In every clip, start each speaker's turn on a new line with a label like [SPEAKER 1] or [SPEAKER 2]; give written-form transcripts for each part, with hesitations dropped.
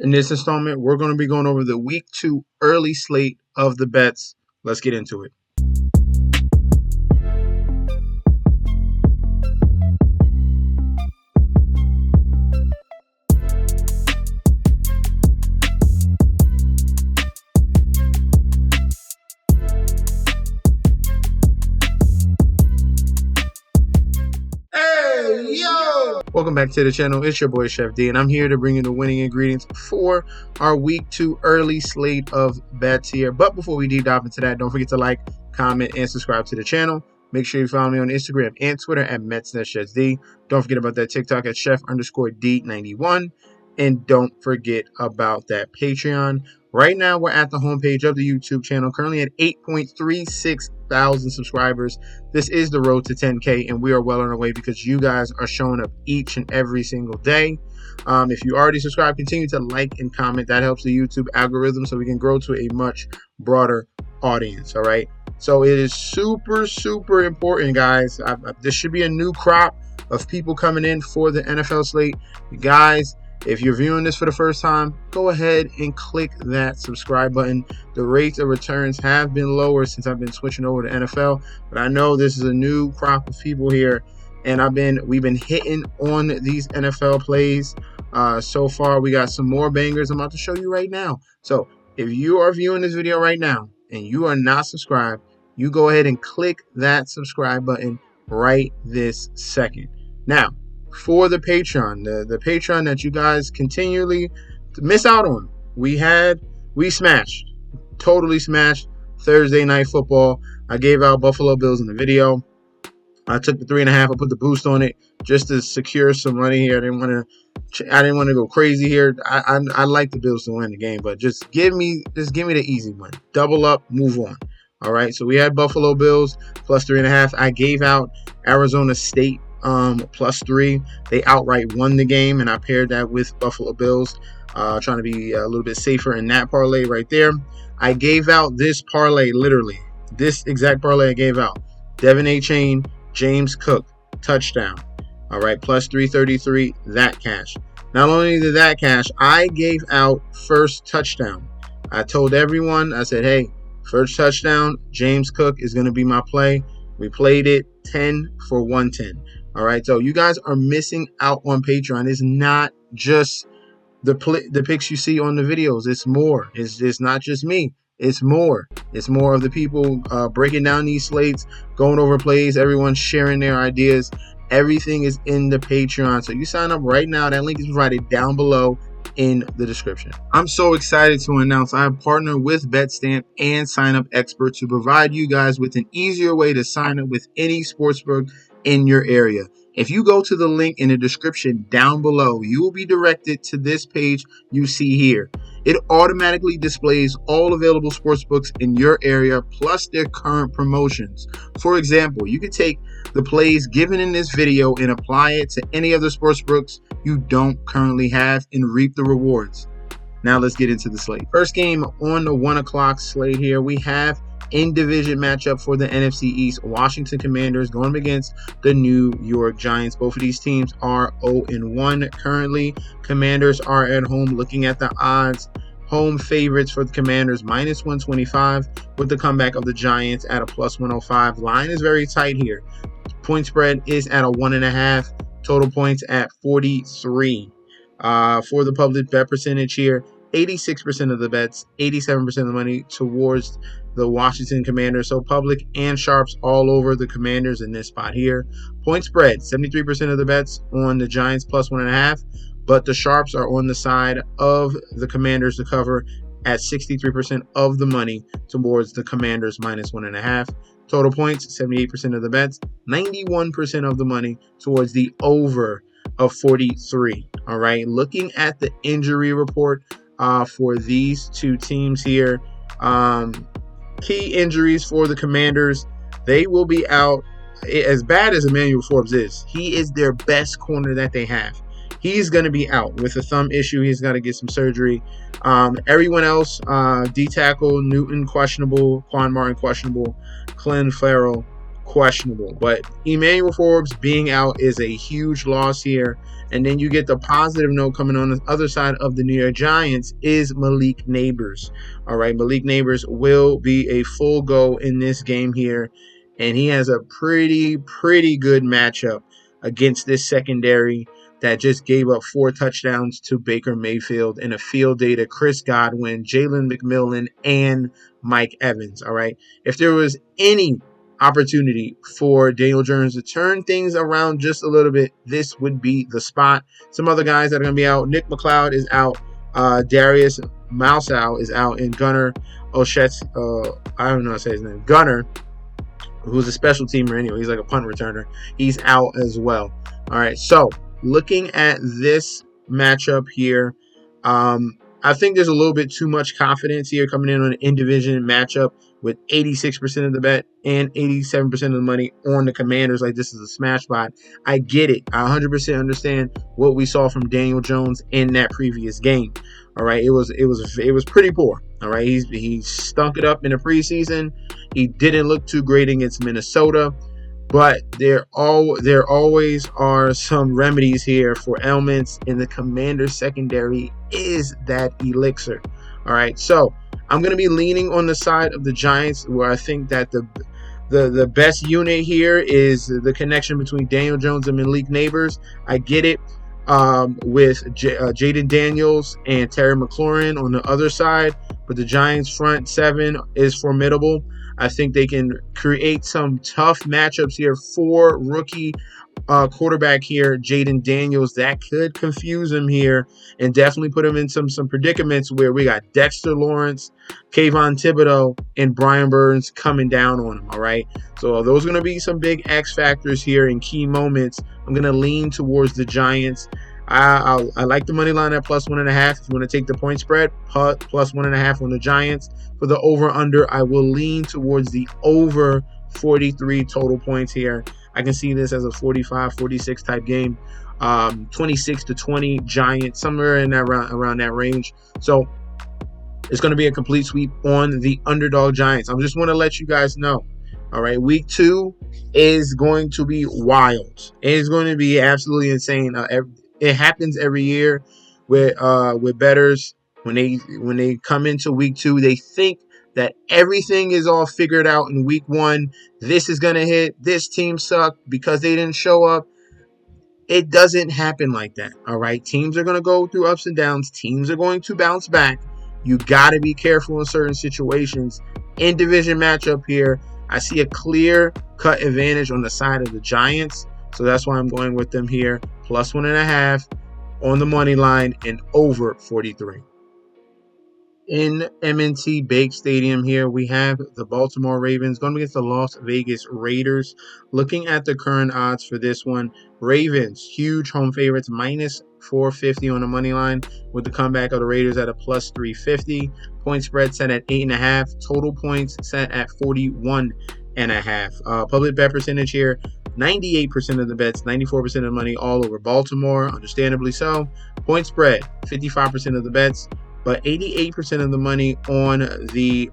[SPEAKER 1] In this installment, we're going to be going over the Week 2 early slate of the bets. Let's get into it. Welcome back to the channel. It's your boy Chef D, and I'm here to bring you the winning ingredients for our Week 2 early slate of bets here. But before we deep dive into that, don't forget to like, comment, and subscribe to the channel. Make sure you follow me on Instagram and Twitter at Mets.ChefD. Don't forget about that TikTok at Chef_D91. And don't forget about that Patreon. Right now, we're at the homepage of the YouTube channel, currently at 8.36 thousand subscribers. This is the road to 10K, and we are well on our way because you guys are showing up each and every single day. If you already subscribed, continue to like and comment. That helps the YouTube algorithm so we can grow to a much broader audience. All right. So it is super important, guys. This should be a new crop of people coming in for the NFL slate. Guys, if you're viewing this for the first time, go ahead and click that subscribe button. The rates of returns have been lower since I've been switching over to NFL, but I know this is a new crop of people here, and we've been hitting on these NFL plays. So far, we got some more bangers I'm about to show you right now. So if you are viewing this video right now and you are not subscribed, you go ahead and click that subscribe button right this second. Now, for the Patreon, the Patreon that you guys continually miss out on, we totally smashed Thursday Night Football. I gave out Buffalo Bills in the video. I took the 3.5. I put the boost on it just to secure some money here. I didn't want to go crazy here. I like the Bills to win the game, but just give me the easy one. Double up, move on. All right. So we had Buffalo Bills plus 3.5. I gave out Arizona State +3. They outright won the game, and I paired that with Buffalo Bills, trying to be a little bit safer in that parlay right there. I gave out this parlay, literally this exact parlay I gave out. Devin Achane, James Cook, touchdown. All right, plus 333, that cash. Not only did that cash, I gave out first touchdown. I told everyone, I said, hey, first touchdown, James Cook is going to be my play. We played it 10 for 110. All right, so you guys are missing out on Patreon. It's not just the picks you see on the videos. It's more. It's not just me. It's more. It's more of the people breaking down these slates, going over plays, everyone sharing their ideas. Everything is in the Patreon. So you sign up right now. That link is provided down below in the description. I'm so excited to announce I have partnered with BetStamp and Sign Up Expert to provide you guys with an easier way to sign up with any sportsbook in your area. If you go to the link in the description down below, you will be directed to this page you see here. It automatically displays all available sportsbooks in your area plus their current promotions. For example, you could take the plays given in this video and apply it to any other sportsbooks you don't currently have and reap the rewards. Now let's get into the slate. First game on the 1 o'clock slate here, we have in division matchup for the NFC East, Washington Commanders going against the New York Giants. Both of these teams are 0-1 currently. Commanders are at home. Looking at the odds, home favorites for the Commanders -125 with the comeback of the Giants at a +105. Line is very tight here. Point spread is at a 1.5. Total points at 43. For the public bet percentage here, 86% of the bets, 87% of the money towards the Washington Commanders. So public and sharps all over the Commanders in this spot here. Point spread, 73% of the bets on the Giants +1.5, but the sharps are on the side of the Commanders to cover at 63% of the money towards the Commanders -1.5. Total points, 78% of the bets, 91% of the money towards the over of 43. All right, looking at the injury report for these two teams here, key injuries for the Commanders, they will be out. As bad as Emmanuel Forbes is, he is their best corner that they have. He's going to be out with a thumb issue. He's got to get some surgery. Everyone else, D tackle, Newton questionable, Quan Martin questionable, Clelin Ferrell questionable. But Emmanuel Forbes being out is a huge loss here. And then you get the positive note coming on the other side of the New York Giants is Malik Neighbors. All right, Malik Neighbors will be a full go in this game here. And he has a pretty good matchup against this secondary that just gave up 4 touchdowns to Baker Mayfield in a field day to Chris Godwin, Jalen McMillan, and Mike Evans. All right, if there was any opportunity for Daniel Jones to turn things around just a little bit, this would be the spot. Some other guys that are going to be out: Nick McLeod is out, Darius Mousow is out, and Gunnar Olszewski, I don't know how to say his name, Gunnar, who's a special teamer anyway, he's like a punt returner, he's out as well. All right, so looking at this matchup here, I think there's a little bit too much confidence here coming in on an in-division matchup with 86% of the bet and 87% of the money on the Commanders. Like, this is a smash spot. I get it. I 100% understand what we saw from Daniel Jones in that previous game. All right, it was pretty poor. All right, he stunk it up in the preseason. He didn't look too great against Minnesota. But there always are some remedies here for ailments, and the Commanders secondary is that elixir. All right, so I'm going to be leaning on the side of the Giants, where I think that the best unit here is the connection between Daniel Jones and Malik Neighbors. I get it with Jaden Daniels and Terry McLaurin on the other side, but the Giants' front seven is formidable. I think they can create some tough matchups here for rookie quarterback here, Jaden Daniels. That could confuse him here and definitely put him in some predicaments where we got Dexter Lawrence, Kayvon Thibodeau, and Brian Burns coming down on him. All right, so those are going to be some big X factors here in key moments. I'm going to lean towards the Giants. I like the money line at +1.5. If you want to take the point spread, +1.5 on the Giants. For the over/under, I will lean towards the over 43 total points here. I can see this as a 45-46 type game, 26-20 Giants, somewhere in that around that range. So it's going to be a complete sweep on the underdog Giants. I just want to let you guys know. All right, week 2 is going to be wild. It is going to be absolutely insane. It happens every year with bettors. When they come into week 2, they think that everything is all figured out in week 1. This is going to hit. This team sucked because they didn't show up. It doesn't happen like that, all right? Teams are going to go through ups and downs. Teams are going to bounce back. You got to be careful in certain situations. In division matchup here, I see a clear-cut advantage on the side of the Giants. So that's why I'm going with them here. +1.5 on the money line and over 43. In M&T Bank Stadium here, we have the Baltimore Ravens going against the Las Vegas Raiders. Looking at the current odds for this one, Ravens, huge home favorites, -450 on the money line, with the comeback of the Raiders at a +350. Point spread set at 8.5. Total points set at 41.5. Public bet percentage here, 98% of the bets, 94% of the money all over Baltimore, understandably so. Point spread, 55% of the bets, but 88% of the money on the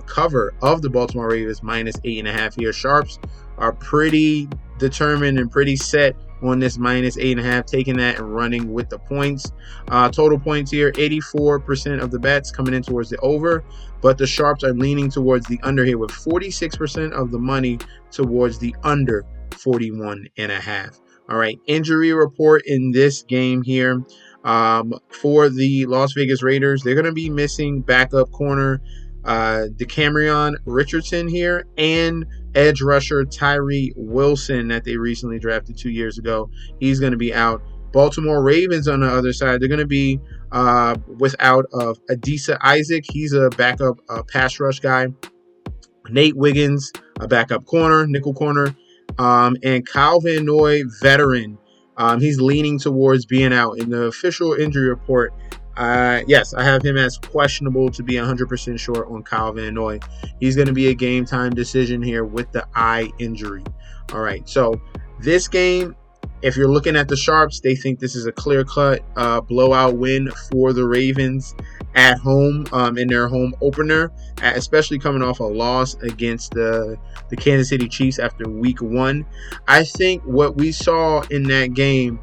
[SPEAKER 1] cover of the Baltimore Ravens, -8.5 here. Sharps are pretty determined and pretty set on this -8.5, taking that and running with the points. Total points here, 84% of the bets coming in towards the over, but the Sharps are leaning towards the under here with 46% of the money towards the under 41.5. All right, injury report in this game here. For the Las Vegas Raiders, they're going to be missing backup corner DeCamerion Richardson here and edge rusher Tyree Wilson that they recently drafted 2 years ago. He's going to be out. Baltimore Ravens on the other side, they're going to be without Adisa Isaac. He's a backup pass rush guy. Nate Wiggins, a backup corner, nickel corner, and Calvin Noy, veteran. He's leaning towards being out. In the official injury report, yes, I have him as questionable to be 100% short on Calvin Noy. He's going to be a game time decision here with the eye injury. All right, so this game, if you're looking at the Sharps, they think this is a clear-cut blowout win for the Ravens. at home in their home opener, especially coming off a loss against the Kansas City Chiefs after week 1. I think what we saw in that game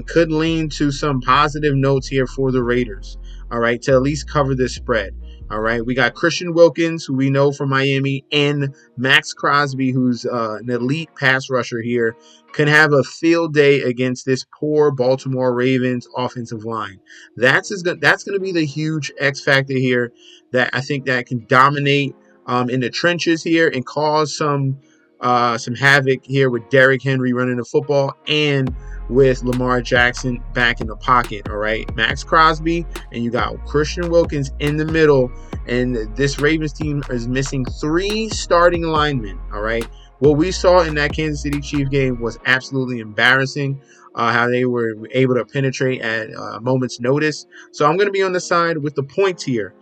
[SPEAKER 1] could lean to some positive notes here for the Raiders, all right, to at least cover this spread. All right, we got Christian Wilkins, who we know from Miami, and Max Crosby, who's an elite pass rusher here, can have a field day against this poor Baltimore Ravens offensive line. That's going to be the huge X factor here that I think that can dominate in the trenches here and cause some havoc here with Derrick Henry running the football and with Lamar Jackson back in the pocket. All right, Max Crosby and you got Christian Wilkins in the middle, and this Ravens team is missing 3 starting linemen. All right, what we saw in that Kansas City Chiefs game was absolutely embarrassing. How they were able to penetrate at a moment's notice. So I'm going to be on the side with the points here.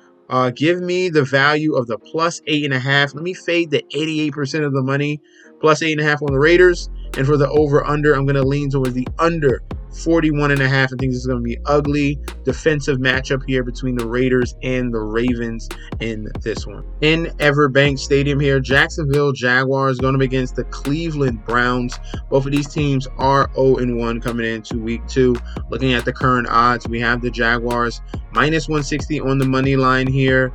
[SPEAKER 1] Give me the value of the plus 8.5. Let me fade the 88% of the money, plus 8.5 on the Raiders. And for the over-under, I'm going to lean towards the under 41.5. I think this is going to be ugly defensive matchup here between the Raiders and the Ravens in this one. In Everbank Stadium here, Jacksonville Jaguars going up against the Cleveland Browns. Both of these teams are 0-1 coming into week 2. Looking at the current odds, we have the Jaguars minus 160 on the money line here.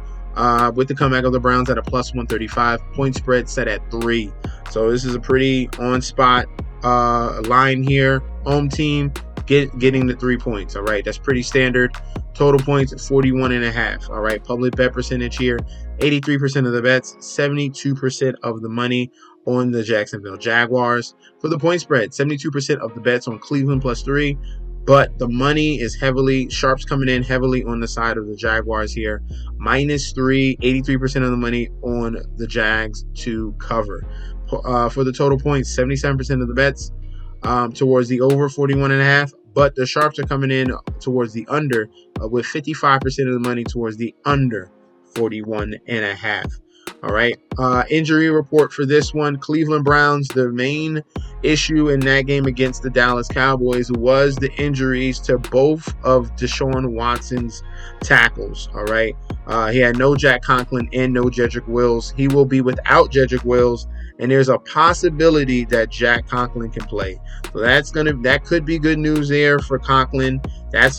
[SPEAKER 1] With the comeback of the Browns at a plus 135. Point spread set at 3. So this is a pretty on-spot line here. Home team getting the 3 points. All right, that's pretty standard. Total points at 41.5. All right, public bet percentage here, 83% of the bets, 72% of the money on the Jacksonville Jaguars. For the point spread, 72% of the bets on Cleveland plus 3. But the money is sharps coming in heavily on the side of the Jaguars here. Minus 3, 83% of the money on the Jags to cover. For the total points, 77% of the bets towards the over 41.5. But the sharps are coming in towards the under with 55% of the money towards the under 41.5. All right. Injury report for this one. Cleveland Browns, the main issue in that game against the Dallas Cowboys was the injuries to both of Deshaun Watson's tackles. All right. He had no Jack Conklin and no Jedrick Wills. He will be without Jedrick Wills, and there's a possibility that Jack Conklin can play. So that could be good news there for Conklin.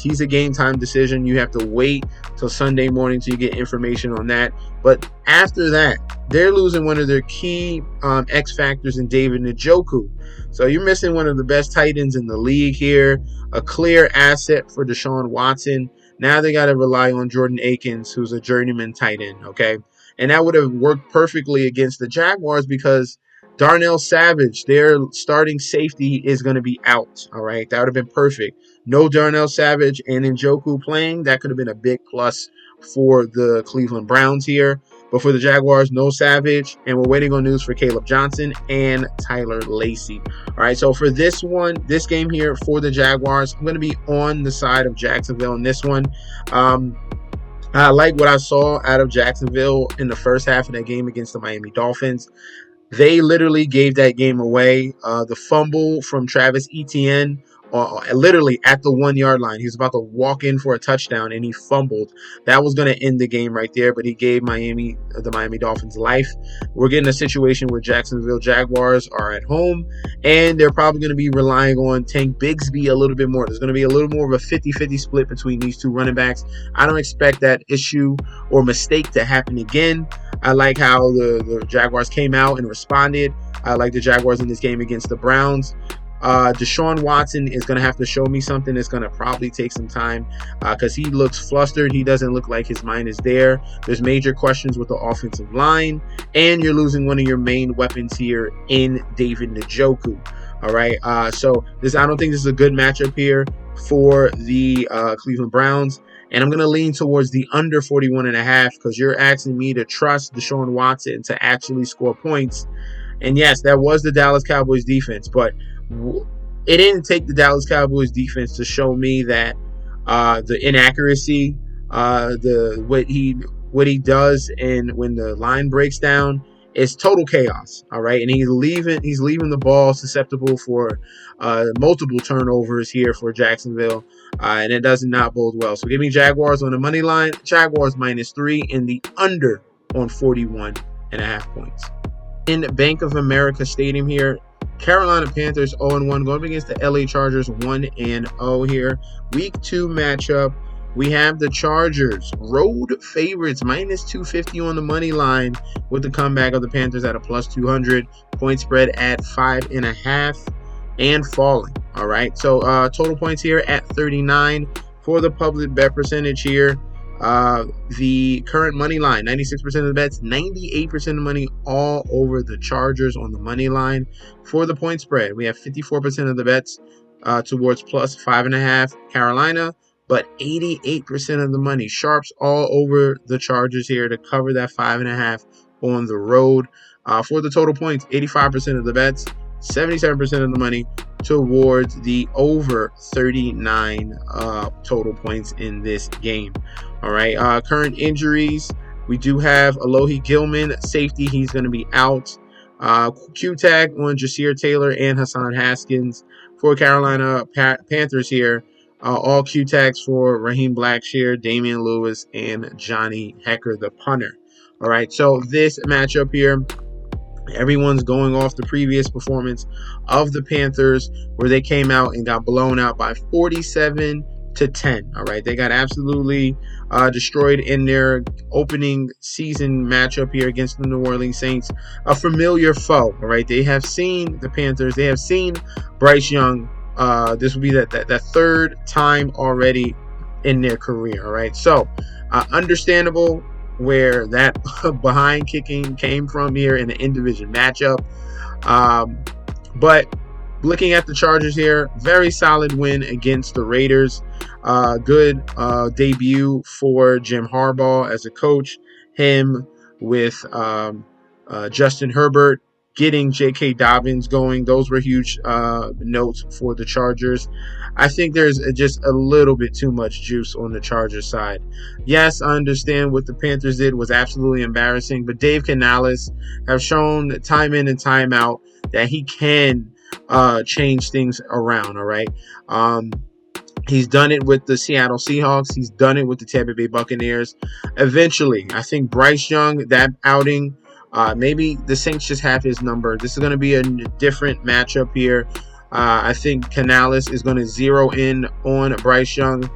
[SPEAKER 1] He's a game time decision. You have to wait till Sunday morning till you get information on that. But after that, they're losing one of their key X factors in David Njoku. So you're missing one of the best tight ends in the league here, a clear asset for Deshaun Watson. Now they got to rely on Jordan Akins, who's a journeyman tight end, okay? And that would have worked perfectly against the Jaguars because Darnell Savage, their starting safety, is going to be out, all right? That would have been perfect. No Darnell Savage and Njoku playing, that could have been a big plus for the Cleveland Browns here. But for the Jaguars, no Savage, and we're waiting on news for Caleb Johnson and Tyler Lacey. All right, so for this game here for the Jaguars, I'm going to be on the side of Jacksonville in this one. I like what I saw out of Jacksonville in the first half of that game against the Miami Dolphins. They literally gave that game away. The fumble from Travis Etienne, literally at the 1 yard line. He was about to walk in for a touchdown and he fumbled. That was going to end the game right there, but he gave the Miami Dolphins life. We're getting a situation where Jacksonville Jaguars are at home and they're probably going to be relying on Tank Bigsby a little bit more. There's going to be a little more of a 50-50 split between these two running backs. I don't expect that issue or mistake to happen again. I like how the Jaguars came out and responded. I like the Jaguars in this game against the Browns. Deshaun Watson is going to have to show me something. It's going to probably take some time because he looks flustered. He doesn't look like his mind is there. There's major questions with the offensive line, and you're losing one of your main weapons here in David Njoku. All right, so I don't think this is a good matchup here for the Cleveland Browns. And I'm going to lean towards the under 41.5 because you're asking me to trust Deshaun Watson to actually score points. And yes, that was the Dallas Cowboys defense, but it didn't take the Dallas Cowboys defense to show me that the inaccuracy, what he does, and when the line breaks down, it's total chaos. All right, and he's leaving the ball susceptible for multiple turnovers here for Jacksonville. and it does not bode well. So give me Jaguars on the money line, Jaguars -3, and the under on 41.5 points. In Bank of America Stadium here, Carolina Panthers 0-1 going up against the LA Chargers 1-0 here. Week 2 matchup. We have the Chargers road favorites -250 on the money line with the comeback of the Panthers at a +200. Point spread at 5.5 and falling. All right. So total points here at 39 for the public bet percentage here. The current money line, 96% of the bets, 98% of the money all over the Chargers on the money line. For the point spread, we have 54% of the bets towards +5.5 Carolina, but 88% of the money sharps all over the Chargers here to cover that 5.5 on the road. For the total points, 85% of the bets, 77% of the money towards the over 39 total points in this game. All right. Current injuries, we do have Alohi Gilman, safety. He's going to be out. Q-tag on Jasir Taylor and Hassan Haskins. For Carolina Panthers here, all Q-tags for Raheem Blackshear, Damian Lewis, and Johnny Hecker, the punter. All right. So this matchup here, everyone's going off the previous performance of the Panthers where they came out and got blown out by 47-10. All right. They got absolutely destroyed in their opening season matchup here against the New Orleans Saints, a familiar foe. All right. They have seen the Panthers. They have seen Bryce Young. This will be that third time already in their career. All right. So understandable where that behind kicking came from here in the in-division matchup. But looking at the Chargers here, very solid win against the Raiders. Good debut for Jim Harbaugh as a coach. Him with Justin Herbert getting J.K. Dobbins going. Those were huge notes for the Chargers. I think there's just a little bit too much juice on the Chargers side. Yes, I understand what the Panthers did was absolutely embarrassing, but Dave Canales have shown time in and time out that he can change things around, all right? He's done it with the Seattle Seahawks. He's done it with the Tampa Bay Buccaneers. Eventually, I think Bryce Young, that outing, maybe the Saints just have his number. This is going to be a different matchup here. I think Canales is going to zero in on Bryce Young,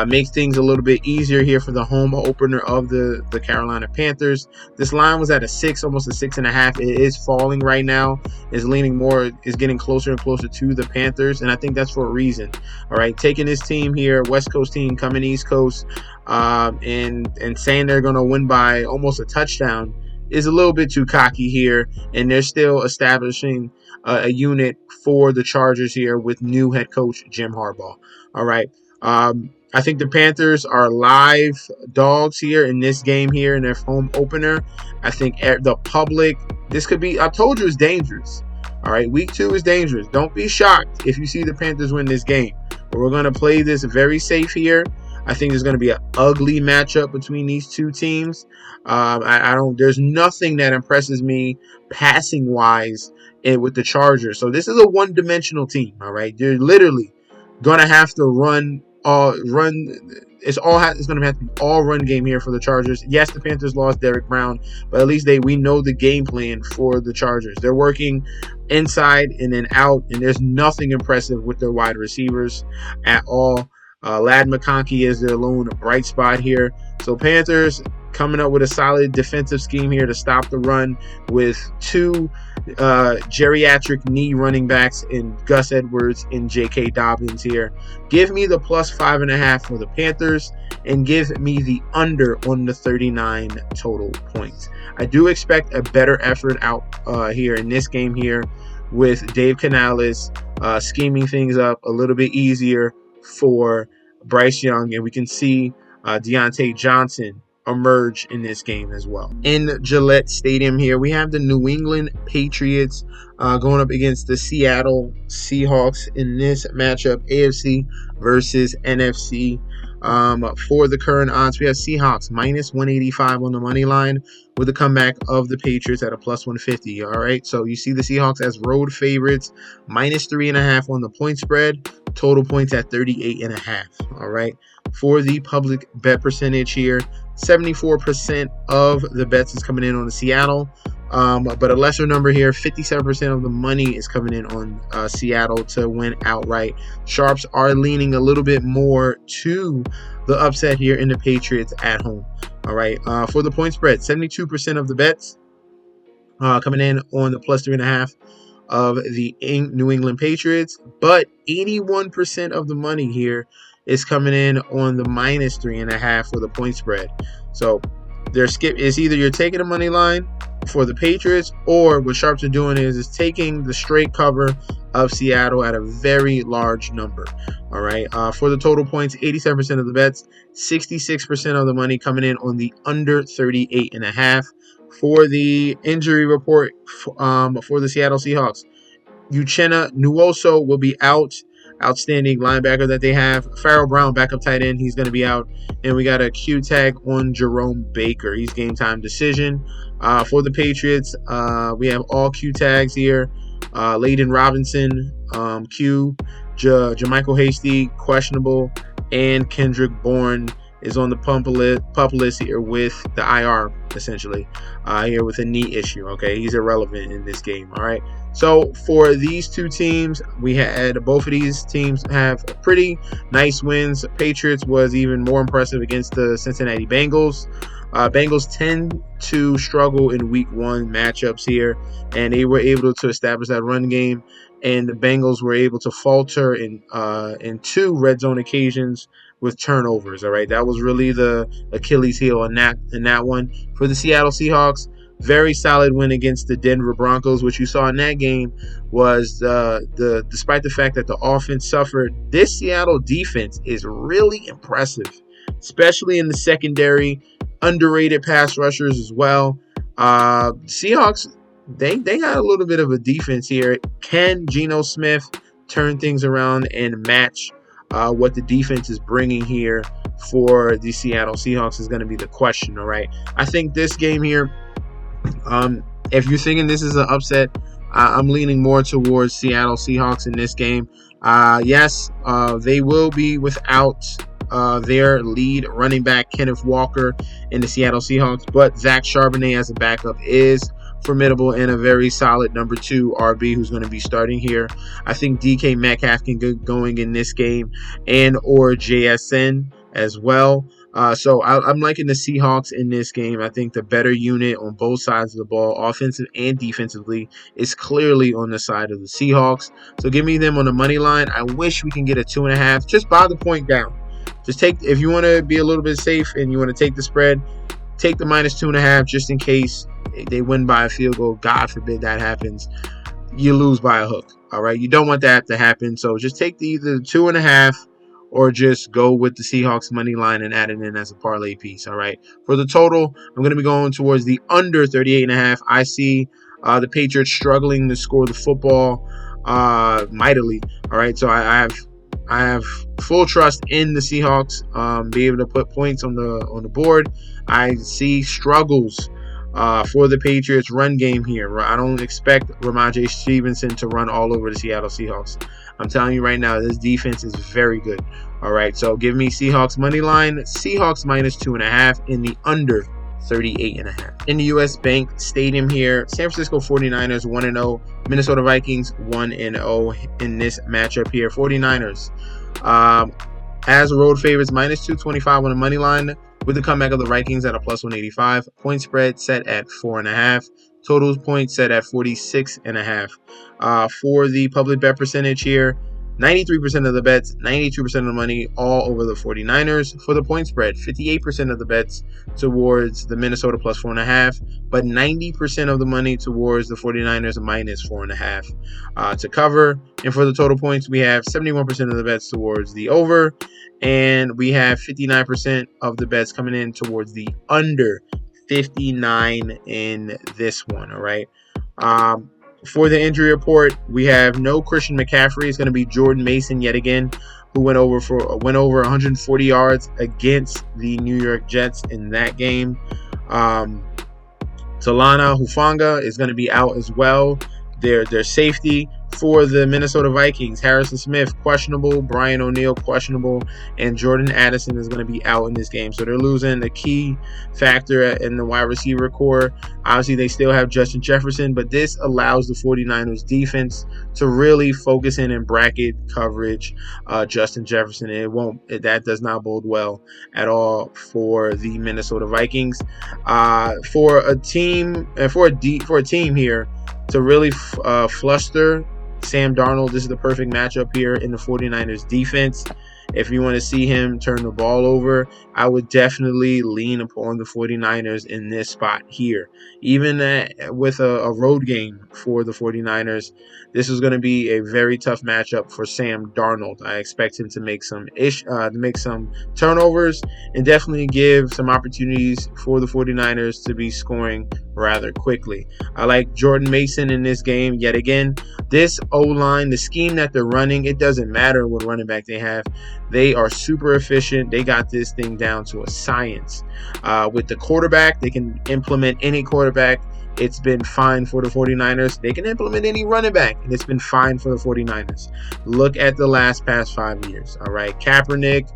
[SPEAKER 1] make things a little bit easier here for the home opener of the Carolina Panthers. This line was at a 6, almost a 6.5. It is falling right now. Is leaning more, is getting closer and closer to the Panthers, and I think that's for a reason. All right, taking this team here, West Coast team coming East Coast, and saying they're going to win by almost a touchdown is a little bit too cocky here, and they're still establishing a unit for the Chargers here with new head coach Jim Harbaugh. All right. I think the Panthers are live dogs here in this game here in their home opener. I think the public, this could be, I told you it's dangerous. All right. Week 2 is dangerous. Don't be shocked if you see the Panthers win this game. But we're going to play this very safe here. I think there's going to be an ugly matchup between these two teams. There's nothing that impresses me passing wise with the Chargers. So this is a one-dimensional team. All right. They're literally going to have to run. It's going to have to be all run game here for the Chargers. Yes, the Panthers lost Derek Brown, but at least we know the game plan for the Chargers. They're working inside and then out, and there's nothing impressive with their wide receivers at all. Ladd McConkey is their lone bright spot here. So Panthers coming up with a solid defensive scheme here to stop the run with 2 geriatric knee running backs in Gus Edwards and J.K. Dobbins here. Give me the +5.5 for the Panthers and give me the under on the 39 total points. I do expect a better effort out here in this game here with Dave Canales scheming things up a little bit easier for Bryce Young, and we can see Deontay Johnson emerge in this game as well. In Gillette Stadium here, we have the New England Patriots going up against the Seattle Seahawks in this matchup, AFC versus NFC. For the current odds, we have Seahawks -185 on the money line with the comeback of the Patriots at a +150. All right, so you see the Seahawks as road favorites, -3.5 on the point spread. Total points at 38.5. All right. For the public bet percentage here, 74% of the bets is coming in on the Seattle. But a lesser number here, 57% of the money is coming in on Seattle to win outright. Sharps are leaning a little bit more to the upset here in the Patriots at home. All right. For the point spread, 72% of the bets coming in on the plus 3.5 of the New England Patriots, but 81% of the money here is coming in on the minus 3.5 for the point spread. So it's either you're taking a money line for the Patriots, or what Sharps are doing is taking the straight cover of Seattle at a very large number. All right. For the total points, 87% of the bets, 66% of the money coming in on the under 38.5. For the injury report for the Seattle Seahawks, Uchenna Nwosu will be out. Outstanding linebacker that they have. Farrell Brown, backup tight end, he's going to be out. And we got a Q tag on Jerome Baker. He's game time decision. For the Patriots, we have all Q tags here. Layden Robinson, Q. Jermichael Hasty, questionable. And Kendrick Bourne is on the pup list here with the IR, essentially, here with a knee issue. Okay, he's irrelevant in this game. All right. So for these two teams, both of these teams have pretty nice wins. Patriots was even more impressive against the Cincinnati Bengals. Bengals tend to struggle in week 1 matchups here, and they were able to establish that run game. And the Bengals were able to falter in 2 red zone occasions with turnovers. All right, that was really the Achilles heel in that one. For the Seattle Seahawks, very solid win against the Denver Broncos. What you saw in that game was despite the fact that the offense suffered, this Seattle defense is really impressive, especially in the secondary. Underrated pass rushers as well. Seahawks, they got a little bit of a defense here. Can Geno Smith turn things around and match what the defense is bringing here for the Seattle Seahawks is going to be the question. All right, I think this game here, if you're thinking this is an upset, I'm leaning more towards Seattle Seahawks in this game. Yes, they will be without their lead running back Kenneth Walker in the Seattle Seahawks, but Zach Charbonnet as a backup is formidable and a very solid number 2 RB who's going to be starting here. I think DK Metcalf can get going in this game, and or JSN as well. So I'm liking the Seahawks in this game. I think the better unit on both sides of the ball, offensive and defensively, is clearly on the side of the Seahawks. So give me them on the money line. I wish we can get a 2.5. Just buy the point down. Just if you want to be a little bit safe and you want to take the spread, take the minus 2.5 just in case they win by a field goal. God forbid that happens. You lose by a hook. All right. You don't want that to happen. So just take either 2.5 or just go with the Seahawks money line and add it in as a parlay piece. All right. For the total, I'm going to be going towards the under 38.5. I see the Patriots struggling to score the football mightily. All right. So I have full trust in the Seahawks be able to put points on the board. I see struggles for the Patriots run game here. I don't expect Ramondre Stevenson to run all over the Seattle Seahawks. I'm telling you right now, this defense is very good. All right, so give me Seahawks money line, Seahawks minus 2.5 in the under 38.5. In the U.S. Bank Stadium here, San Francisco 49ers 1-0, Minnesota Vikings 1-0 in this matchup here. 49ers as road favorites minus 225 on the money line with the comeback of the Vikings at a plus 185. Point spread set at 4.5. Total points set at 46.5. For the public bet percentage here, 93% of the bets, 92% of the money, all over the 49ers. For the point spread, 58% of the bets towards the Minnesota plus 4.5, but 90% of the money towards the 49ers minus 4.5 to cover. And for the total points, we have 71% of the bets towards the over, and we have 59% of the bets coming in towards the under 59 in this one. All right. For the injury report, we have no Christian McCaffrey. It's going to be Jordan Mason yet again, who went over 140 yards against the New York Jets in that game. Talana Hufanga is going to be out as well. Their safety For the Minnesota Vikings, Harrison Smith, questionable. Brian O'Neill, questionable. And Jordan Addison is going to be out in this game. So they're losing the key factor in the wide receiver core. Obviously, they still have Justin Jefferson, but this allows the 49ers defense to really focus in and bracket coverage Justin Jefferson. And that does not bode well at all for the Minnesota Vikings. For a team here to really fluster Sam Darnold, this is the perfect matchup here in the 49ers defense. If you want to see him turn the ball over, I would definitely lean upon the 49ers in this spot here. Even with a road game for the 49ers, this is going to be a very tough matchup for Sam Darnold. I expect him to make some turnovers and definitely give some opportunities for the 49ers to be scoring rather quickly. I like Jordan Mason in this game yet again. This O-line, the scheme that they're running, it doesn't matter what running back they have. They are super efficient. They got this thing down to a science. With the quarterback, they can implement any quarterback. It's been fine for the 49ers. They can implement any running back, and it's been fine for the 49ers. Look at the past 5 years. All right, Kaepernick,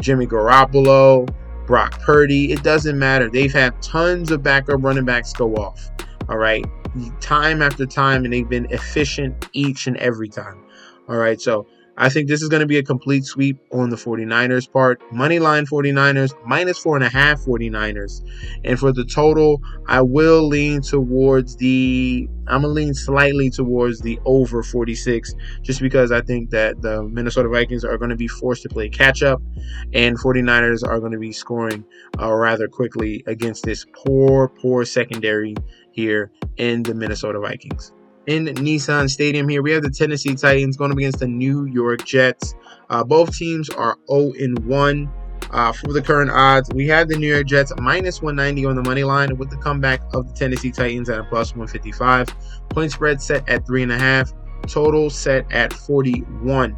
[SPEAKER 1] Jimmy Garoppolo, Brock Purdy. It doesn't matter. They've had tons of backup running backs go off. All right, time after time, and they've been efficient each and every time. All right, so I think this is going to be a complete sweep on the 49ers part. Moneyline 49ers, -4.5 49ers. And for the total, I'm going to lean slightly towards the over 46, just because I think that the Minnesota Vikings are going to be forced to play catch up, and 49ers are going to be scoring rather quickly against this poor secondary here in the Minnesota Vikings. In Nissan Stadium here, we have the Tennessee Titans going up against the New York Jets. Both teams are 0-1 for the current odds. We have the New York Jets -190 on the money line with the comeback of the Tennessee Titans at a +155. Point spread set at 3.5. Total set at 41.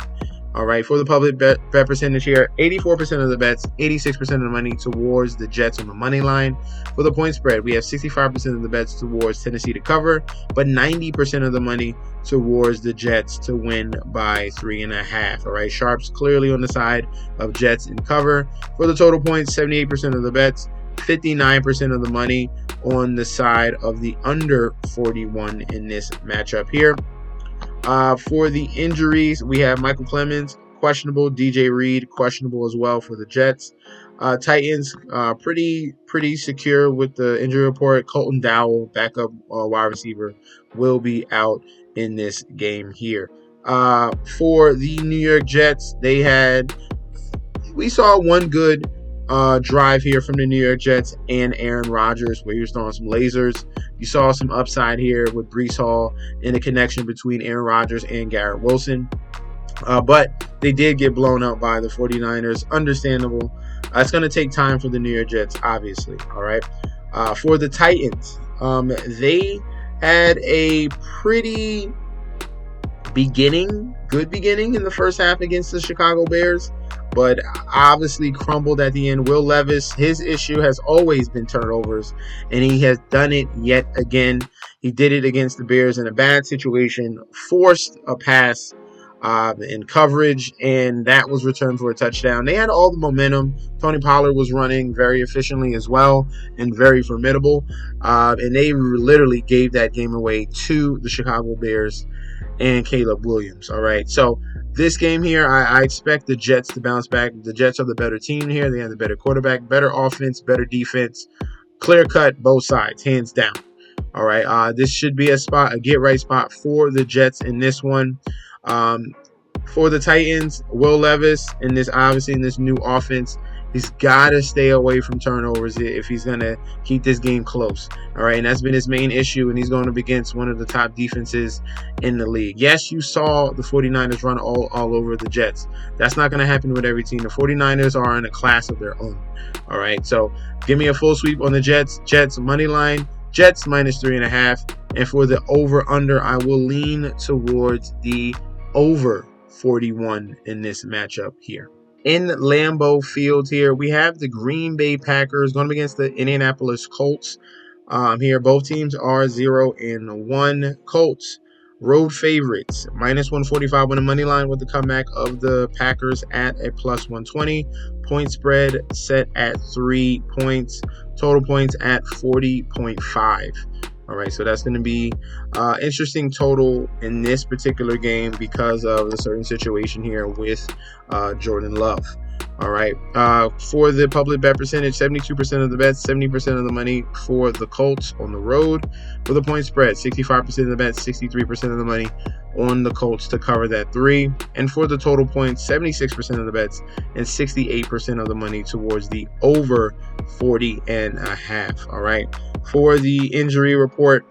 [SPEAKER 1] All right, for the public bet percentage here, 84% of the bets, 86% of the money towards the Jets on the money line. For the point spread, we have 65% of the bets towards Tennessee to cover, but 90% of the money towards the Jets to win by 3.5. All right, sharps clearly on the side of Jets in cover. For the total points, 78% of the bets, 59% of the money on the side of the under 41 in this matchup here. For the injuries, we have Michael Clemens, questionable. DJ Reed, questionable as well for the Jets. Titans, pretty secure with the injury report. Colton Dowell, backup wide receiver, will be out in this game here. For the New York Jets, we saw one good drive here from the New York Jets and Aaron Rodgers, where he was throwing some lasers. You saw some upside here with Breece Hall in the connection between Aaron Rodgers and Garrett Wilson. But they did get blown out by the 49ers. Understandable. It's going to take time for the New York Jets, obviously. All right. For the Titans, they had a pretty good beginning in the first half against the Chicago Bears, but obviously crumbled at the end. Will Levis, his issue has always been turnovers, and he has done it yet again. He did it against the Bears in a bad situation, forced a pass in coverage, and that was returned for a touchdown. They had all the momentum. Tony Pollard was running very efficiently as well and very formidable, and they literally gave that game away to the Chicago Bears and Caleb Williams. All right, so this game here, I expect the Jets to bounce back. The Jets are the better team here. They have the better quarterback, better offense, better defense. Clear cut, both sides, hands down. All right, this should be a get right spot for the Jets in this one. For the Titans, Will Levis in this new offense, he's got to stay away from turnovers if he's going to keep this game close. All right, and that's been his main issue, and he's going up against one of the top defenses in the league. Yes, you saw the 49ers run all over the Jets. That's not going to happen with every team. The 49ers are in a class of their own. All right, so give me a full sweep on the Jets. Jets money line, Jets -3.5. And for the over-under, I will lean towards the over 41 in this matchup here. In Lambeau Field here, we have the Green Bay Packers going up against the Indianapolis Colts. Here, both teams are 0-1. Colts Road favorites, minus 145 on the money line with the comeback of the Packers at a plus 120. Point spread set at 3 points. Total points at 40.5. All right, so that's going to be interesting total in this particular game because of the certain situation here with Jordan Love. All right, for the public bet percentage, 72% of the bets, 70% of the money for the Colts on the road. For the point spread, 65% of the bets, 63% of the money on the Colts to cover that 3. And for the total points, 76% of the bets and 68% of the money towards the over 40.5. All right, for the injury report,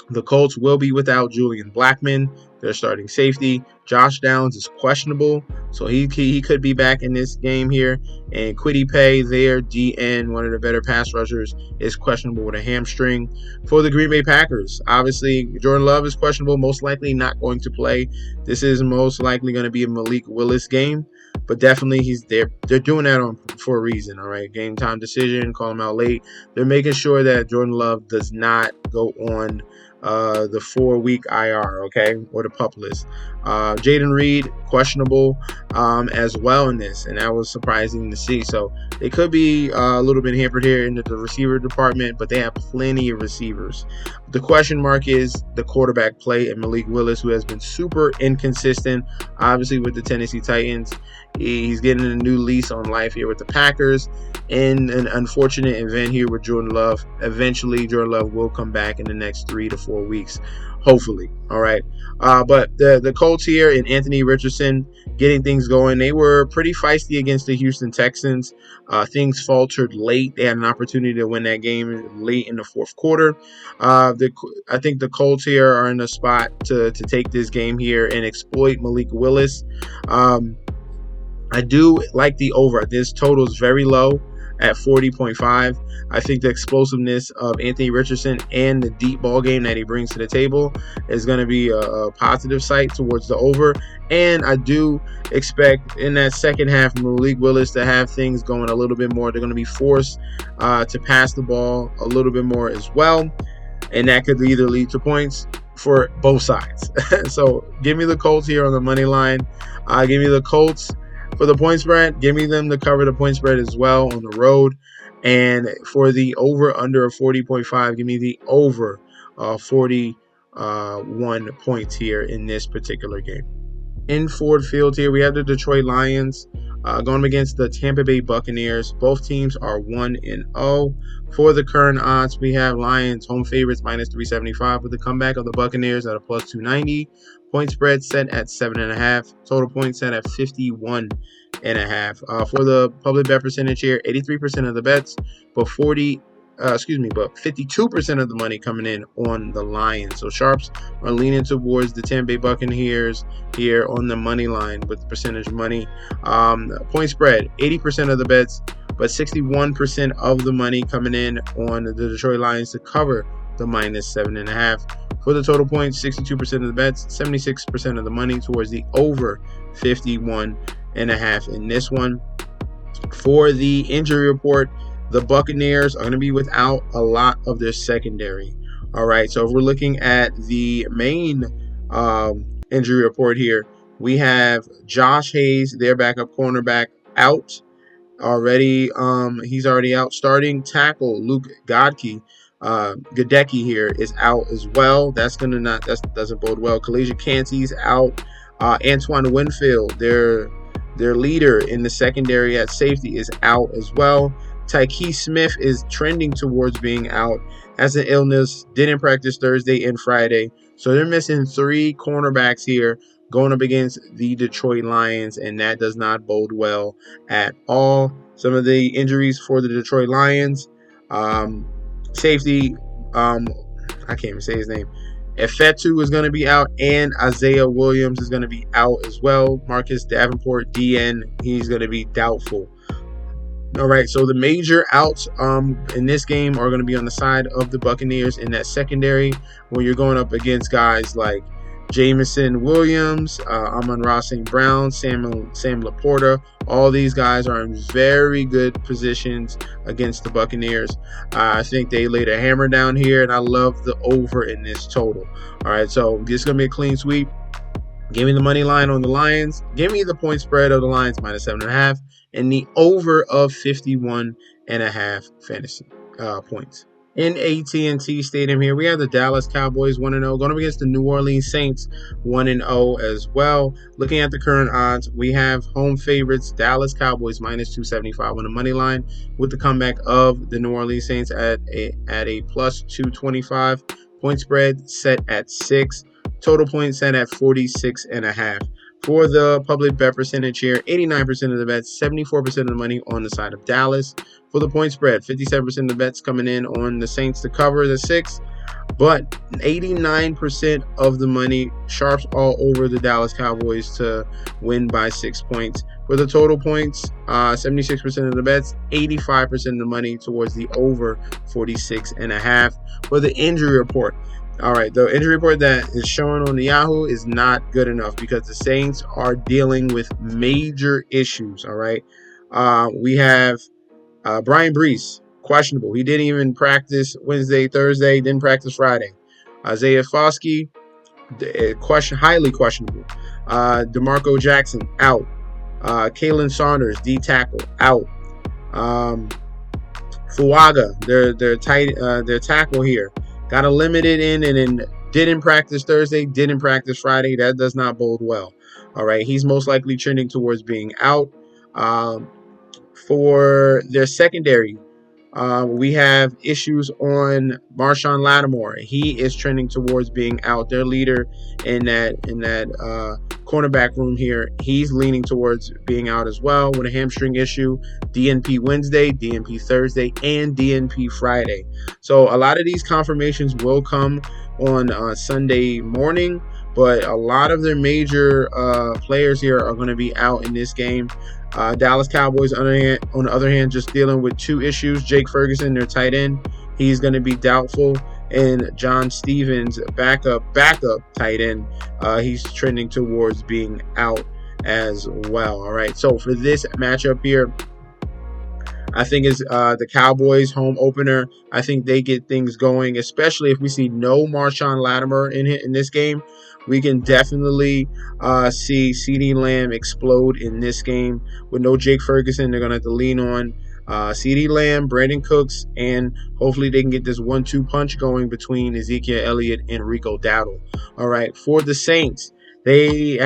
[SPEAKER 1] the Colts will be without Julian Blackmon, their starting safety. Josh Downs is questionable, so he could be back in this game here. And Kwity Paye, their DN, one of the better pass rushers, is questionable with a hamstring. For the Green Bay Packers, obviously Jordan Love is questionable, most likely not going to play. This is most likely going to be a Malik Willis game, but definitely they're doing that for a reason. All right, game time decision, call him out late. They're making sure that Jordan Love does not go on the 4-week IR, okay, or the PUP list. Jaden Reed, questionable as well in this, and that was surprising to see. So they could be a little bit hampered here in the receiver department, but they have plenty of receivers. The question mark is the quarterback play and Malik Willis, who has been super inconsistent, obviously with the Tennessee Titans. He's getting a new lease on life here with the Packers. In an unfortunate event here with Jordan Love, eventually Jordan Love will come back in the next 3 to 4 weeks, hopefully. All right. But the Colts here and Anthony Richardson getting things going. They were pretty feisty against the Houston Texans. Things faltered late. They had an opportunity to win that game late in the fourth quarter. I think the Colts here are in a spot to take this game here and exploit Malik Willis. I do like the over. This total is very low at 40.5. I think the explosiveness of Anthony Richardson and the deep ball game that he brings to the table is going to be a positive sight towards the over. And I do expect in that second half Malik Willis to have things going a little bit more. They're going to be forced to pass the ball a little bit more as well. And that could either lead to points for both sides. So give me the Colts here on the money line. Give me the Colts for the point spread. Give me them to cover the point spread as well on the road. And for the over under 40.5, give me the over 41 points here in this particular game. In Ford Field here, we have the Detroit Lions going against the Tampa Bay Buccaneers. Both teams are 1-0. For the current odds, we have Lions home favorites minus 375 with the comeback of the Buccaneers at a plus 290. Point spread set at 7.5. Total points set at 51.5. For the public bet percentage here, 83% of the bets, but 52% of the money coming in on the Lions. So sharps are leaning towards the Tampa Bay Buccaneers here on the money line with the percentage money. Point spread, 80% of the bets, but 61% of the money coming in on the Detroit Lions to cover the minus 7.5. For the total points, 62% of the bets, 76% of the money towards the over 51.5 in this one. For the injury report, the Buccaneers are going to be without a lot of their secondary. All right, so if we're looking at the main injury report here, we have Josh Hayes, their backup cornerback, out already. He's already out. Starting tackle Luke Godecki here is out as well. That doesn't bode well. Kalijah Cansey's out. Antoine Winfield, their leader in the secondary at safety, is out as well. Tyke Smith is trending towards being out. Has an illness, didn't practice Thursday and Friday. So they're missing 3 cornerbacks here going up against the Detroit Lions, and that does not bode well at all. Some of the injuries for the Detroit Lions, safety, I can't even say his name. Efetu is going to be out, and Isaiah Williams is going to be out as well. Marcus Davenport, DN, he's going to be doubtful. All right, so the major outs in this game are going to be on the side of the Buccaneers in that secondary, where you're going up against guys like Jamison Williams, Amon-Ra St. Brown, Sam Laporta. All these guys are in very good positions against the Buccaneers. I think they laid a hammer down here, and I love the over in this total. All right, so this is going to be a clean sweep. Give me the money line on the Lions. Give me the point spread of the Lions -7.5 and the over of 51.5 fantasy points. In AT&T Stadium here, we have the Dallas Cowboys 1-0 going up against the New Orleans Saints 1-0 as well. Looking at the current odds, we have home favorites Dallas Cowboys -275 on the money line, with the comeback of the New Orleans Saints at a +225. Point spread set at 6. Total points set at 46.5. For the public bet percentage here, 89% of the bets, 74% of the money on the side of Dallas. For the point spread, 57% of the bets coming in on the Saints to cover the 6, but 89% of the money sharps all over the Dallas Cowboys to win by 6 points. For the total points, 76% of the bets, 85% of the money towards the over 46.5. For the injury report, all right, the injury report that is shown on the Yahoo is not good enough because the Saints are dealing with major issues. All right, we have Brian Brees, questionable. He didn't even practice Wednesday, Thursday, didn't practice Friday. Isaiah Foskey, highly questionable. DeMarco Jackson, out. Kalen Saunders, D tackle, out. Fuaga, their tackle here, got a limited in and then didn't practice Thursday, didn't practice Friday. That does not bode well. All right, he's most likely trending towards being out. For their secondary, we have issues on Marshawn Lattimore. He is trending towards being out. Their leader in that cornerback room here, he's leaning towards being out as well with a hamstring issue. DNP Wednesday, DNP Thursday, and DNP Friday. So a lot of these confirmations will come on Sunday morning, but a lot of their major players here are going to be out in this game. Dallas Cowboys, on the other hand, just dealing with 2 issues. Jake Ferguson, their tight end, he's going to be doubtful. And John Stevens, backup tight end, he's trending towards being out as well. All right, so for this matchup here, I think is the Cowboys home opener. I think they get things going, especially if we see no Marshawn Lattimore in this game. We can definitely see CeeDee Lamb explode in this game. With no Jake Ferguson, they're going to have to lean on CeeDee Lamb, Brandon Cooks, and hopefully they can get this 1-2 punch going between Ezekiel Elliott and Rico Dowdle. All right, for the Saints, they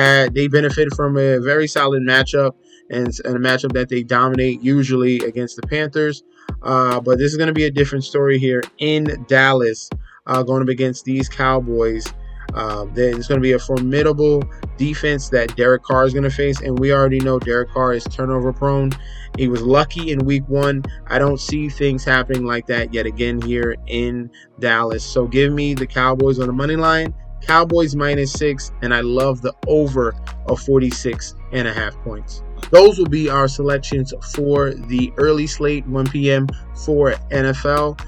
[SPEAKER 1] benefit from a very solid matchup and a matchup that they dominate usually against the Panthers. But this is going to be a different story here in Dallas, going up against these Cowboys. There's going to be a formidable defense that Derek Carr is going to face, and we already know Derek Carr is turnover prone. He was lucky in week 1. I don't see things happening like that yet again here in Dallas. So give me the Cowboys on the money line, Cowboys -6, and I love the over of 46.5 points. Those will be our selections for the early slate, 1 p.m. for NFL.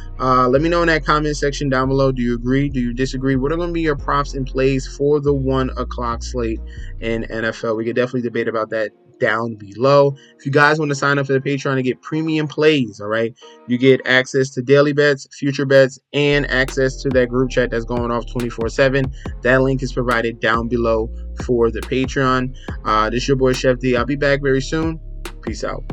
[SPEAKER 1] Let me know in that comment section down below. Do you agree? Do you disagree? What are going to be your props and plays for the 1 o'clock slate in NFL? We could definitely debate about that down below. If you guys want to sign up for the Patreon and get premium plays, all right, you get access to daily bets, future bets, and access to that group chat that's going off 24/7. That link is provided down below for the Patreon. This is your boy Chef D. I'll be back very soon. Peace out.